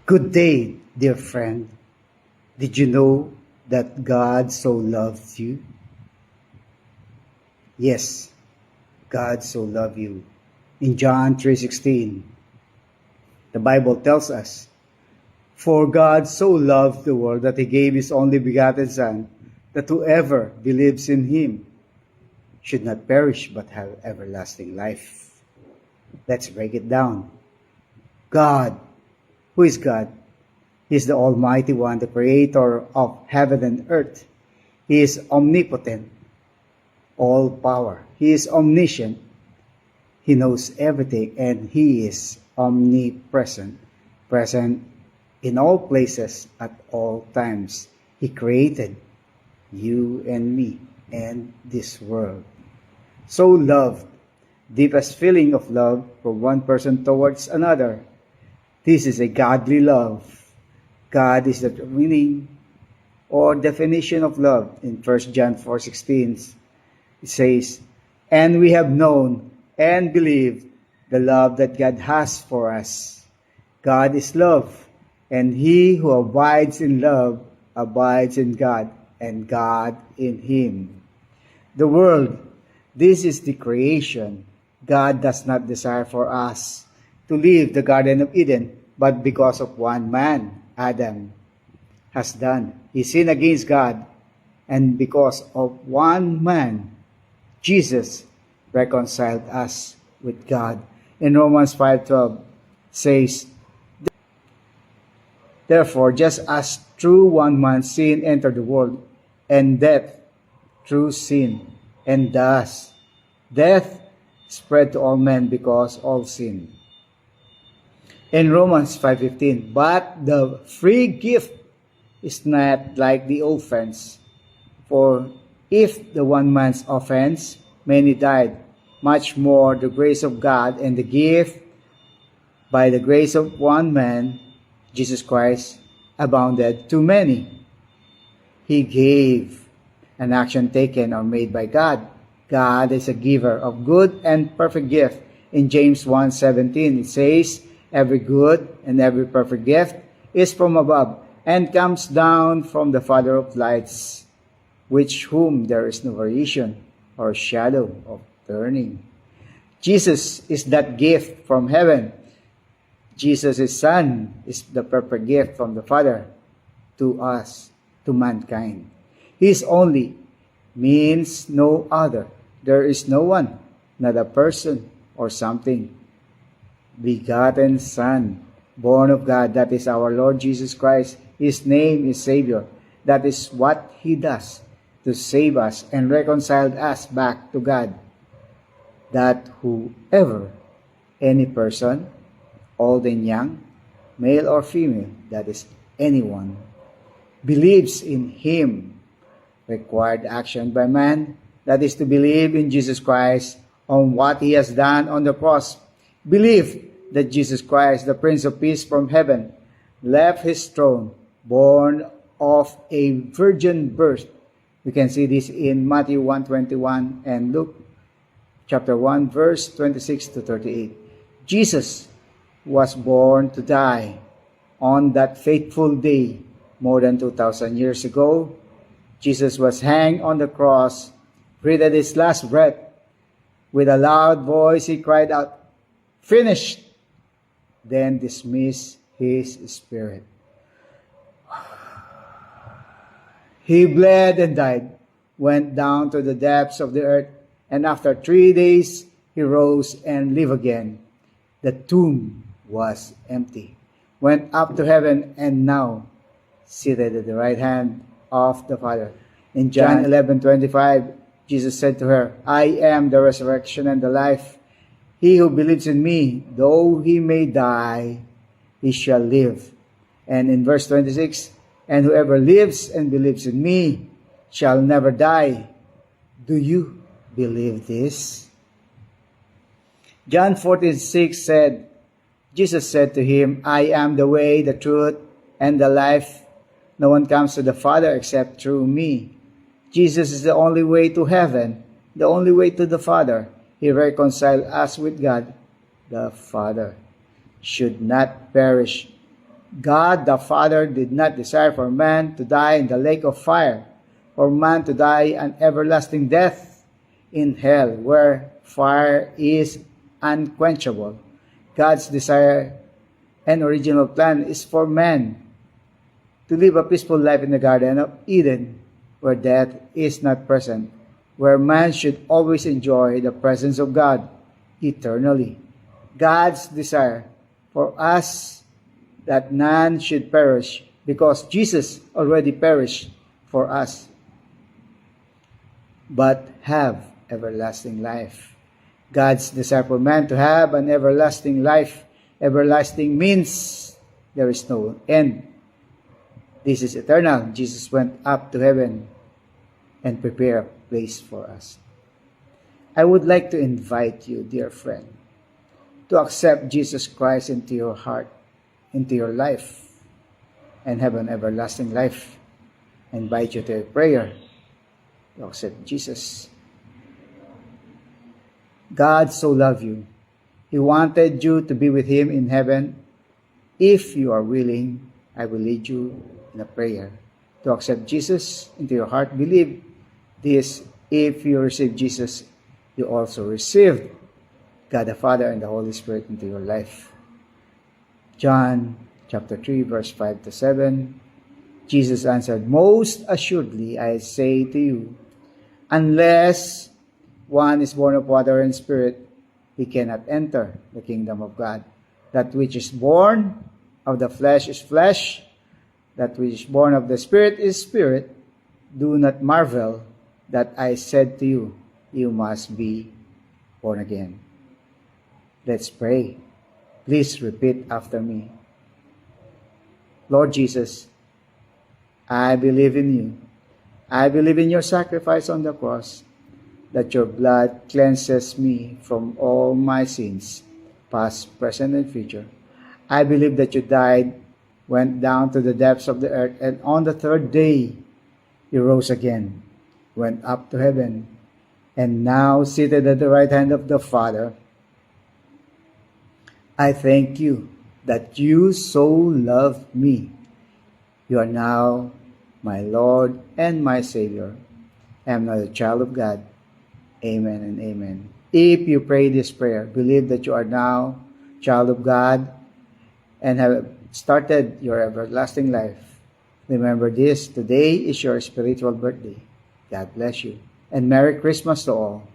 Good day, dear friend. Did you know that God so loved you? Yes, God so loved you. In John 3:16, the Bible tells us, "For God so loved the world that he gave his only begotten Son, that whoever believes in him should not perish but have everlasting life." Let's break it down. God, who is God? He is the Almighty One, the Creator of heaven and earth. He is omnipotent, all power. He is omniscient. He knows everything, and He is omnipresent, present in all places at all times. He created you and me and this world. So loved, deepest feeling of love from one person towards another. This is a godly love. God is the meaning or definition of love. In 1 John 4:16, it says, "And we have known and believed the love that God has for us. God is love, and he who abides in love abides in God, and God in him." The world, this is the creation. God does not desire for us to leave the Garden of Eden, but because of one man, Adam, has done. He sinned against God, and because of one man, Jesus, reconciled us with God. In Romans 5:12 says, "Therefore, just as through one man sin entered the world, and death through sin, and thus death spread to all men because all sin." In Romans 5:15, "But the free gift is not like the offense. For if the one man's offense many died, much more the grace of God and the gift by the grace of one man, Jesus Christ, abounded to many." He gave, an action taken or made by God. God is a giver of good and perfect gift. In James 1:17 it says, "Every good and every perfect gift is from above, and comes down from the Father of lights, which whom there is no variation or shadow of turning." Jesus is that gift from heaven. Jesus, his Son, is the perfect gift from the Father to us, to mankind. His only means no other. There is no one, not a person or something. Begotten Son, born of God, that is our Lord Jesus Christ. His name is Savior. That is what He does to save us and reconcile us back to God. That whoever, any person, old and young, male or female, that is anyone, believes in Him. Required action by man, that is to believe in Jesus Christ, on what He has done on the cross. Believe that Jesus Christ, the Prince of Peace from heaven, left His throne, born of a virgin birth. We can see this in Matthew 1:21 and Luke chapter 1 verse 26 to 38. Jesus was born to die on that fateful day more than 2,000 years ago. Jesus was hanged on the cross, breathed his last breath. With a loud voice he cried out, "Finished!" Then dismissed his spirit. He bled and died, went down to the depths of the earth, and after 3 days he rose and lived again. The tomb was empty, went up to heaven, and now seated at the right hand of the Father. In John 11:25, Jesus said to her, "I am the resurrection and the life. He who believes in me, though he may die, he shall live." And in verse 26, "And whoever lives and believes in me shall never die." Do you believe this? John 14:6 said, Jesus said to him, "I am the way, the truth, and the life. No one comes to the Father except through me." Jesus is the only way to heaven, the only way to the Father. He reconciled us with God, the Father. Should not perish, God the Father did not desire for man to die in the lake of fire, for man to die an everlasting death in hell, where fire is unquenchable. God's desire and original plan is for man to live a peaceful life in the Garden of Eden, where death is not present, where man should always enjoy the presence of God eternally. God's desire for us that none should perish, because Jesus already perished for us, but have everlasting life. God's desire for man to have an everlasting life. Everlasting means there is no end. This is eternal. Jesus went up to heaven and prepared a place for us. I would like to invite you, dear friend, to accept Jesus Christ into your heart, into your life, and have an everlasting life. I invite you to a prayer to accept Jesus. God so loved you. He wanted you to be with Him in heaven. If you are willing, I will lead you in a prayer to accept Jesus into your heart. Believe this: if you receive Jesus, you also received God the Father and the Holy Spirit into your life. John chapter 3, verse 5 to 7. Jesus answered, "Most assuredly I say to you, unless one is born of water and spirit, he cannot enter the kingdom of God. That which is born of the flesh is flesh, that which is born of the Spirit is spirit. Do not marvel that I said to you, you must be born again." Let's pray. Please repeat after me. Lord Jesus, I believe in you. I believe in your sacrifice on the cross, that your blood cleanses me from all my sins, past, present, and future. I believe that you died, went down to the depths of the earth, and on the third day you rose again, went up to heaven, and now seated at the right hand of the Father. I thank you that you so loved me. You are now my Lord and my Savior. I am now a child of God. Amen and amen. If you pray this prayer, believe that you are now a child of God and have started your everlasting life. Remember this, today is your spiritual birthday. God bless you. And Merry Christmas to all.